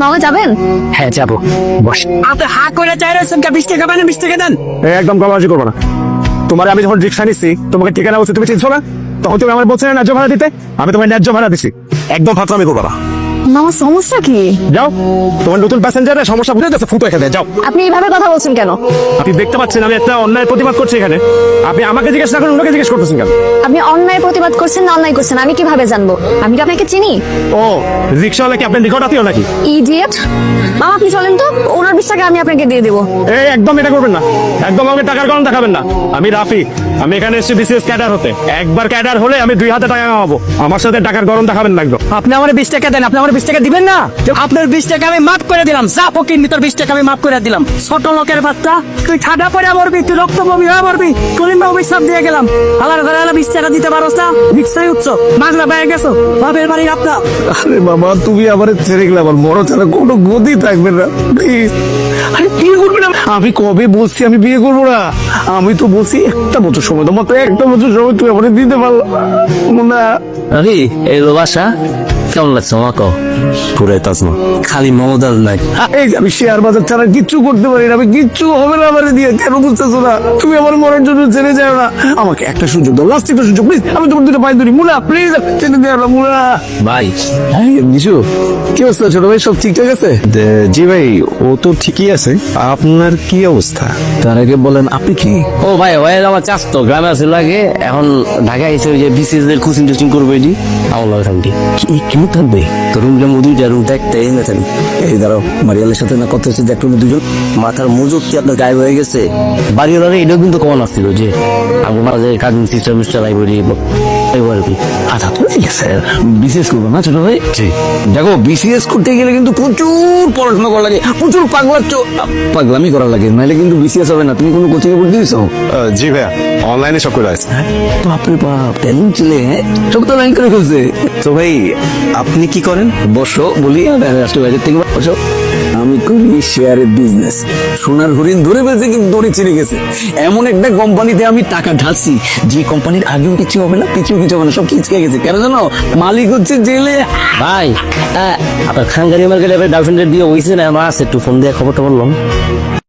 মামা যাবেন? হ্যাঁ যাবো, বস। আপনি হা করে চাই রয়েছেন 20 টাকা মানে 20 টাকা দেন। একদম কমার্জি করবো না। তোমার আমি যখন রিক্সা নিচ্ছি, তোমাকে ঠিকানা বলছি, তুমি চিনছো না? তখন তুমি আমার বলছো না ন্যায্য ভাড়া দিতে, আমি তোমার ন্যায্য ভাড়া দিছি। একদম ফাতরামি করবা না। মামা সমস্যা কি? যাও, তোমার নতুন প্যাসেঞ্জারের সমস্যা বুঝে যাচ্ছে, ফুটো এখানে যাও। আপনি এইভাবে কথা বলছেন কেন? আপনি দেখতে পাচ্ছেন আমি একটা অন্যায় প্রতিবাদ করছি এখানে, আপনি আমাকে জিজ্ঞেস না করে ওনাকে জিজ্ঞেস করতেছেন কেন? আপনি অন্যায় প্রতিবাদ করছেন না অন্যায় করছেন আমি কিভাবে জানবো? আমি কি আপনাকে চিনি? ও, রিক্সাওয়ালা কি আপনার নিকট আত্মীয় নাকি? ইডিয়েট। মামা আপনি চলেন তো, ওনার 20 টাকা আমি আপনাকে দিয়ে দেবো। এই একদম এটা করবেন না, একদম আমাকে টাকার গরম দেখাবেন না। আমি রাফি, আমি এখানে এসেছি বিসিএস ক্যাডার হতে। একবার ক্যাডার হলে আমি 2 হাতে টাকা কামাবো, আমার সাথে টাকার গরম দেখাবেন না একদম। আপনি আমার 20 টাকা দেন, আপনি আমার 20 টাকা দিবেন না? আপনার 20 টাকা আমি মাফ করে দিলাম। যা ফকির তোর 20 টাকা আমি মাফ করে দিলাম। ছোট লোকের বাচ্চা, তুই ঠাডা পড়ে মরবি, তুই রক্ত বমি হয়ে মরবি। কলিম বাবু সব দিয়ে গেলাম। হালার ঘরে 20 টাকা দিতে পারোস না? রিক্সায় উঠছো, মাগলা বাইরে গেছো, বাপের বাড়ি আপনার। আরে বাবা, তুমি আমার ছেড়ে গেলে আমার বড় ছাড়া কোনো গতি থাকবে না, প্লিজ। আরে বিয়ে করবে না? আমি কবে বলছি আমি বিয়ে করবো না? আমি তো বলছি 1 বছর সময়, তোমার তো 1 বছর সময় তুই আমার দিতে পারলো না। আরে এই বাসা কেমন লাগছে আমাকে? পুরাই তাজমা, খালি মমদাল নাই। এই যে আমি শেয়ার বাজার ছাড়া কিচ্ছু করতে পারি না, আমি কিচ্ছু হবে না আমার দিয়ে। কেন বুঝতেছো না? তুমি আমার মরার জন্য ছেড়ে যাও না, আমাকে একটা সুযোগ দাও, লাস্ট একটা সুযোগ প্লিজ। আমি তোমার দুটো পায়ে ধরি, মুলা প্লিজ ছেড়ে দেও না মুলা। ভাই নিশু, কি অবস্থা ছোট ভাই? সব ঠিকঠাক আছে? জি ভাই, ও তো ঠিকই আছে। আপনার কি অবস্থা? তার আগে বলেন আপনি কি? ও ভাই, ওই আমার চাষ তো গ্রামে আছে লাগে, এখন ঢাকায় এসে ওই যে বিসিএস এর কোচিং টোচিং করবো এটি আমার লাগে থাকবে। কেমন থাকবে? তো রুম যেমন দুইটা রুম দেখতে না থাকি। এই দাঁড়াও, মারিয়ালের সাথে না কথা হচ্ছে, দেখো দুজন। মাথার মজুর কি আপনার গায়েব হয়ে গেছে? বাড়িওয়ালারে এটাও কিন্তু কমন আসছিল যে আমার মাঝে কাজিন সিস্টার মিস্টার লাইব্রেরি আর কি। আচ্ছা ঠিক আছে, বিসিএস করবো না ছোট ভাই? দেখো, বিসিএস করতে গেলে কিন্তু প্রচুর পড়াশোনা করা লাগে, প্রচুর পাগলামি করা লাগে, নাহলে কিন্তু বিসিএস হবে না। তুমি কোনো কোচিং এ ভর্তি দিয়েছো? জি ভাইয়া, অনলাইনে সব করে আছে। বাপরে বাপ, ট্যালেন্ট ছিলে, হ্যাঁ? সব তো লাইন করে ফেলছে। তো ভাই, আপনি কি করেন? বসো বলি, রাষ্ট্র বাজার থেকে বসো। আমি করি শেয়ারের বিজনেস। সোনার হরিণ ধরে ফেলছে, কিন্তু দড়ি ছিঁড়ে গেছে। এমন একটা কোম্পানিতে আমি টাকা ঢালছি, যে কোম্পানির আগেও কিছু হবে না, পিছু কিছু হবে না, সব খিচকে গেছে। কেন জানো? মালিক হচ্ছে জেলে। ভাই আপনার খানগাড়ি মার্কেটে গার্লফ্রেন্ডের দিয়ে হয়েছে না? আমার আছে, একটু ফোন দিয়ে খবরটা বললাম।